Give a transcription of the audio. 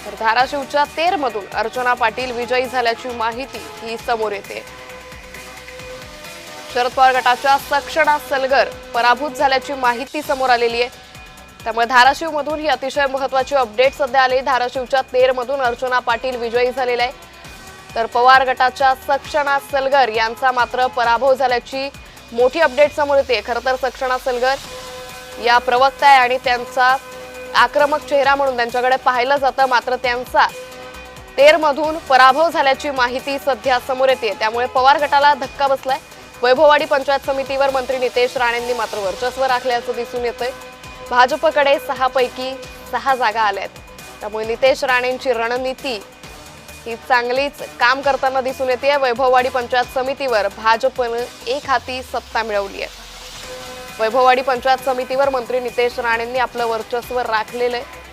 तर धाराशिवच्या तेरमधून अर्चना पाटील विजयी झाल्याची माहिती ही समोर येते। शरद पवार गटाच्या सक्षणा सलगर पराभूत झाल्याची माहिती समोर आलेली आहे। त्यामुळे धाराशिवमधून ही अतिशय महत्त्वाची अपडेट सध्या आली। धाराशिवच्या तेरमधून अर्चना पाटील विजयी झालेले आहे, तर पवार गटाच्या सक्षणा सलगर यांचा मात्र पराभव झाल्याची मोठी अपडेट समोर येते। खरं तर सक्षणा सलगर या प्रवक्ता आहे आणि त्यांचा आक्रमक चेहरा म्हणून त्यांच्याकडे पाहिलं जातं, मात्र त्यांचा तेरमधून पराभव झाल्याची माहिती सध्या समोर येते। त्यामुळे पवार गटाला धक्का बसलाय। वैभववाडी पंचायत समितीवर मंत्री नितेश राणेंनी मात्र वर्चस्व राखल्याचं दिसून येतंय। भाजपकडे 6 पैकी 6 जागा आल्यात, त्यामुळे नितेश राणेंची रणनीती ही चांगलीच काम करताना दिसून येते। वैभववाडी पंचायत समितीवर भाजपने एक हाती सत्ता मिळवली आहे। वैभववाडी पंचायत समितीवर मंत्री नितेश राणेंनी आपलं वर्चस्व राखलेलं आहे।